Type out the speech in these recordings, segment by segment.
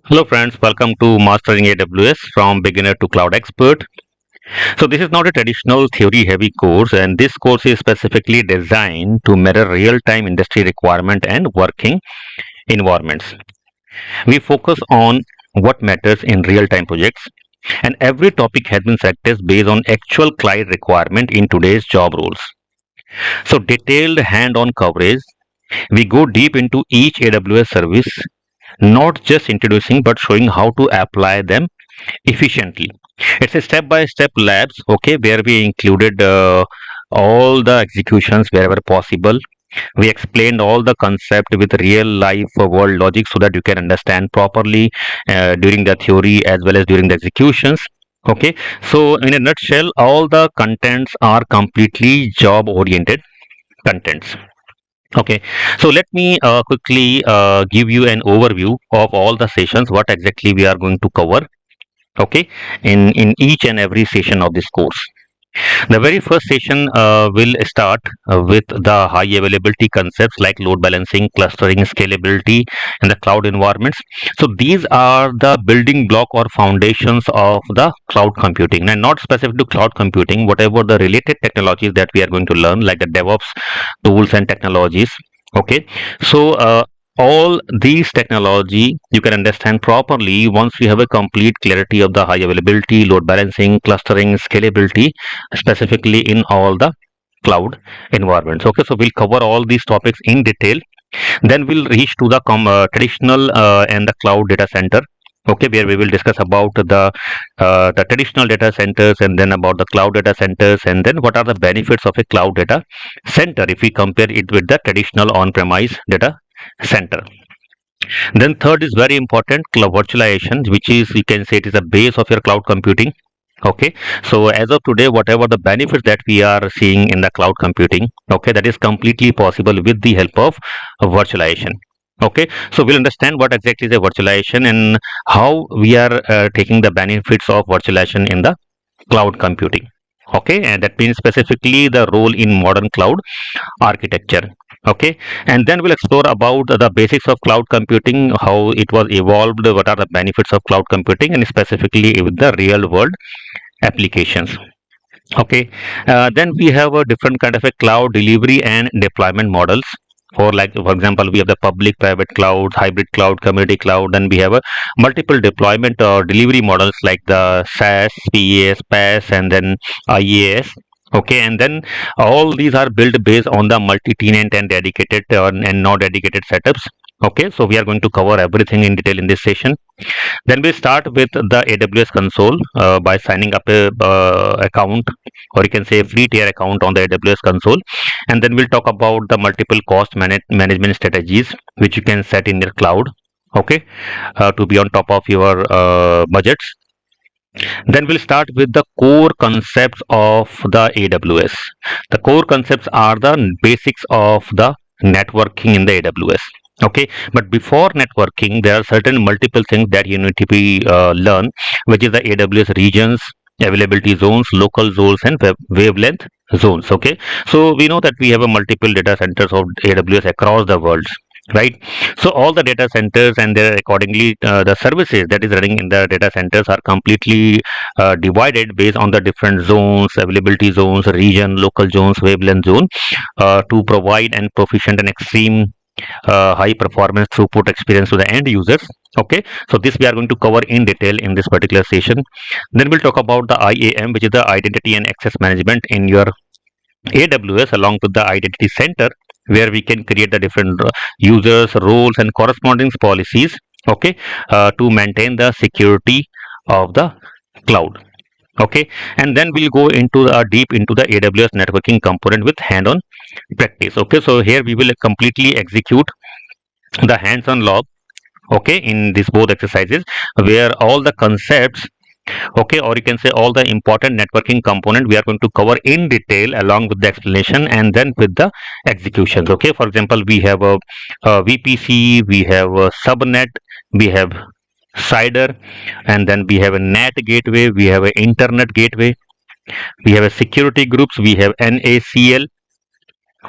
Hello friends, welcome to Mastering AWS from Beginner to Cloud Expert. So this is not a traditional theory heavy course, and this course is specifically designed to mirror real-time industry requirement and working environments. We focus on what matters in real-time projects, and every topic has been selected based on actual client requirement in today's job roles. So detailed hand-on coverage, we go deep into each AWS service, not just introducing but showing how to apply them efficiently. It's a step by step labs, okay, where we included all the executions wherever possible. We explained all the concept with real life world logic so that you can understand properly during the theory as well as during the executions. Okay, so in a nutshell, all the contents are completely job oriented contents. Okay, so let me quickly give you an overview of all the sessions, what exactly we are going to cover, okay, in each and every session of this course. The very first session will start with the high availability concepts like load balancing, clustering, scalability, and the cloud environments. So these are the building block or foundations of the cloud computing, and not specific to cloud computing, whatever the related technologies that we are going to learn, like the DevOps tools and technologies. Okay, so all these technology you can understand properly once you have a complete clarity of the high availability, load balancing, clustering, scalability, specifically in all the cloud environments. Okay, so we'll cover all these topics in detail. Then we'll reach to the traditional and the cloud data center. Okay, where we will discuss about the traditional data centers, and then about the cloud data centers, and then what are the benefits of a cloud data center if we compare it with the traditional on-premise data center. Then third is very important, cloud virtualization, which is, you can say, it is a base of your cloud computing. Okay, so as of today, whatever the benefits that we are seeing in the cloud computing, okay, that is completely possible with the help of virtualization. Okay, so we'll understand what exactly is a virtualization and how we are taking the benefits of virtualization in the cloud computing. Okay, and that means specifically the role in modern cloud architecture. Okay, and then we'll explore about the basics of cloud computing, how it was evolved, what are the benefits of cloud computing, and specifically with the real world applications. Okay, then we have a different kind of a cloud delivery and deployment models. For, like, for example, we have the public private cloud, hybrid cloud, community cloud. Then we have a multiple deployment or delivery models like the SaaS, PaaS, PaaS, and then IaaS. Okay, and then all these are built based on the multi-tenant and dedicated and not dedicated setups. Okay, so we are going to cover everything in detail in this session. Then we start with the AWS console by signing up a account, or you can say a free tier account on the AWS console. And then we'll talk about the multiple cost management strategies which you can set in your cloud. Okay, to be on top of your budgets. Then we'll start with the core concepts of the AWS. The core concepts are the basics of the networking in the AWS. Okay, but before networking, there are certain multiple things that you need to be learn, which is the AWS regions, availability zones, local zones, and wavelength zones. Okay, so we know that we have a multiple data centers of AWS across the world, right? So all the data centers and their accordingly the services that is running in the data centers are completely divided based on the different zones, availability zones, region, local zones, wavelength zone, to provide an proficient and extreme high performance throughput experience to the end users. Okay, so this we are going to cover in detail in this particular session. Then we'll talk about the IAM, which is the identity and access management in your AWS, along with the identity center, where we can create the different users, roles, and corresponding policies. Okay, to maintain the security of the cloud. Okay, and then we'll go into deep into the AWS networking component with hand-on practice. Okay, so here we will completely execute the hands-on log. Okay, in these both exercises, where all the concepts, okay, or you can say all the important networking component we are going to cover in detail along with the explanation and then with the executions. Okay, for example, we have a VPC, we have a subnet, we have cider, and then we have a NAT gateway, we have an internet gateway, we have a security groups, we have NACL.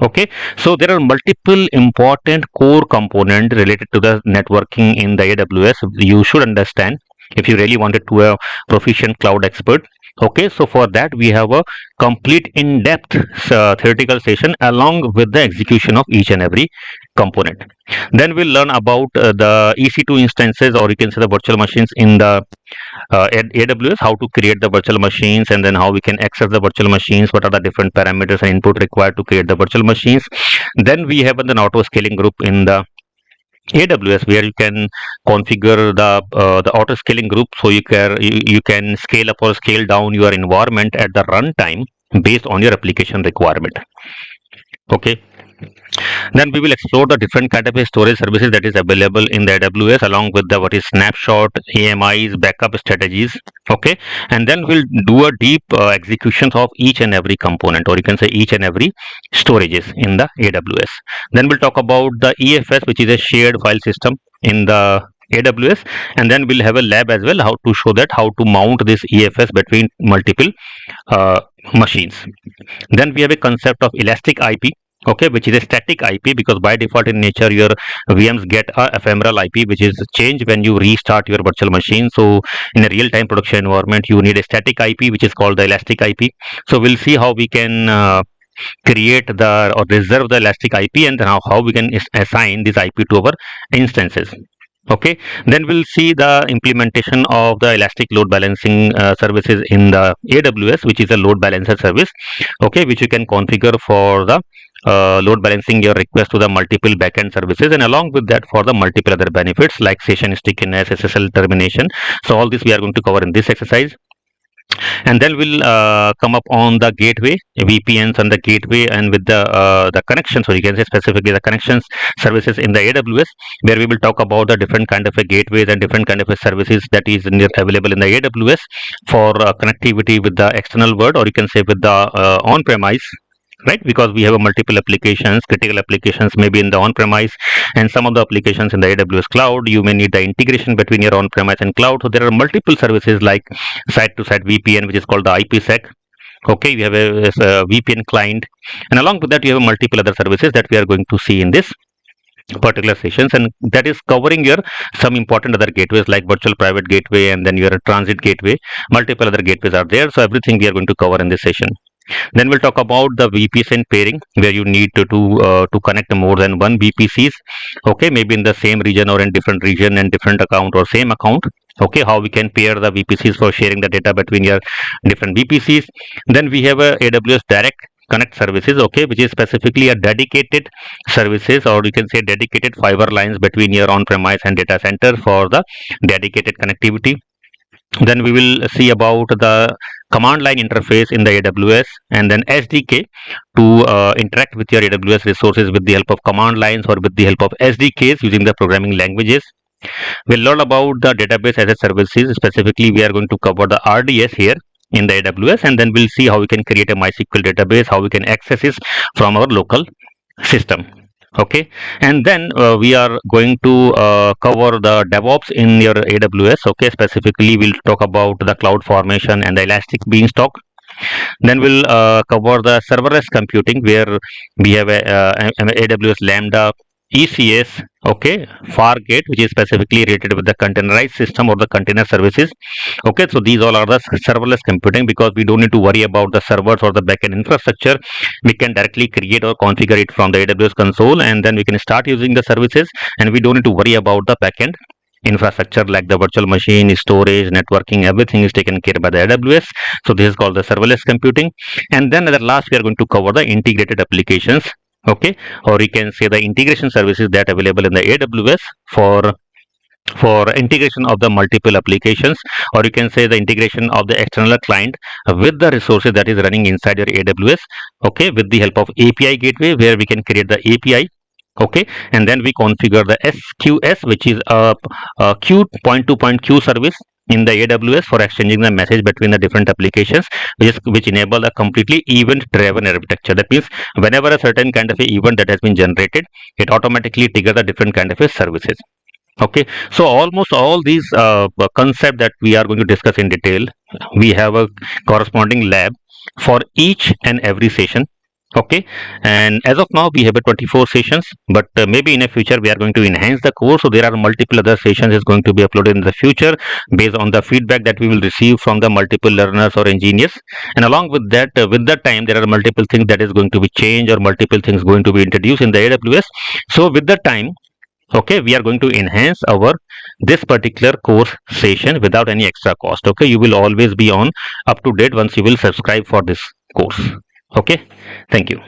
Okay, so there are multiple important core components related to the networking in the AWS. You should understand if you really wanted to a proficient cloud expert. Okay, so for that we have a complete in-depth theoretical session along with the execution of each and every component. Then we'll learn about the EC2 instances, or you can say the virtual machines in the AWS, how to create the virtual machines, and then how we can access the virtual machines, what are the different parameters and input required to create the virtual machines. Then we have an auto scaling group in the AWS, where you can configure the auto scaling group, so you can scale up or scale down your environment at the runtime based on your application requirement. Okay, then we will explore the different kind of storage services that is available in the AWS, along with the what is snapshot, AMIs, backup strategies. Okay, and then we'll do a deep executions of each and every component, or you can say each and every storages in the AWS. Then we'll talk about the EFS, which is a shared file system in the AWS, and then we'll have a lab as well, how to show that how to mount this EFS between multiple uh, machines. Then we have a concept of elastic IP, okay, which is a static IP, because by default in nature your VMs get a ephemeral IP, which is changed when you restart your virtual machine. So in a real-time production environment you need a static IP, which is called the elastic IP. So we'll see how we can create the or reserve the elastic IP, and then how we can assign this IP to our instances. Okay, then we'll see the implementation of the elastic load balancing services in the AWS, which is a load balancer service, okay, which you can configure for the load balancing your request to the multiple backend services, and along with that for the multiple other benefits like session stickiness, SSL termination. So all this we are going to cover in this exercise. And then we'll come up on the gateway, VPNs and the gateway, and with the connections, or you can say specifically the connections services in the AWS, where we will talk about the different kind of a gateways and different kind of a services that is available in the AWS for connectivity with the external world, or you can say with the on-premise, right? Because we have a multiple applications, critical applications maybe in the on-premise, and some of the applications in the AWS cloud. You may need the integration between your on-premise and cloud. So there are multiple services like site-to-site VPN, which is called the IPsec. Okay, we have a VPN client, and along with that, you have multiple other services that we are going to see in this particular sessions, and that is covering your some important other gateways like virtual private gateway, and then your transit gateway. Multiple other gateways are there, so everything we are going to cover in this session. Then we'll talk about the VPN pairing, where you need to connect more than one VPCs. Okay, maybe in the same region or in different region and different account or same account. Okay, how we can pair the VPCs for sharing the data between your different VPCs. Then we have a AWS Direct Connect services, okay, which is specifically a dedicated services, or you can say dedicated fiber lines between your on-premise and data center for the dedicated connectivity. Then we will see about the command line interface in the AWS, and then SDK to interact with your AWS resources with the help of command lines or with the help of SDKs using the programming languages. We'll learn about the database as a services. Specifically, we are going to cover the RDS here in the AWS, and then we'll see how we can create a MySQL database, how we can access it from our local system. Okay, and then we are going to cover the DevOps in your AWS. Okay, specifically we'll talk about the cloud formation and the elastic beanstalk. Then we'll cover the serverless computing, where we have a AWS Lambda, ECS, okay, Fargate, which is specifically related with the containerized system or the container services. Okay, so these all are the serverless computing, because we don't need to worry about the servers or the backend infrastructure. We can directly create or configure it from the AWS console, and then we can start using the services, and we don't need to worry about the backend infrastructure like the virtual machine, storage, networking. Everything is taken care by the AWS. So this is called the serverless computing. And then at last we are going to cover the integrated applications, okay, or you can say the integration services that are available in the AWS for integration of the multiple applications, or you can say the integration of the external client with the resources that is running inside your AWS, okay, with the help of API gateway, where we can create the API. Okay, and then we configure the SQS, which is a queue point-to-point queue service in the AWS for exchanging the message between the different applications, which enable a completely event-driven architecture. That means whenever a certain kind of a event that has been generated, it automatically triggers the different kind of a services. Okay, so almost all these concept that we are going to discuss in detail, we have a corresponding lab for each and every session. Okay, and as of now we have a 24 sessions, but maybe in a future we are going to enhance the course, so there are multiple other sessions is going to be uploaded in the future based on the feedback that we will receive from the multiple learners or engineers. And along with that, with the time there are multiple things that is going to be changed or multiple things going to be introduced in the AWS. So with the time, okay, we are going to enhance our this particular course session without any extra cost. Okay, you will always be on up to date once you will subscribe for this course. Okay, thank you.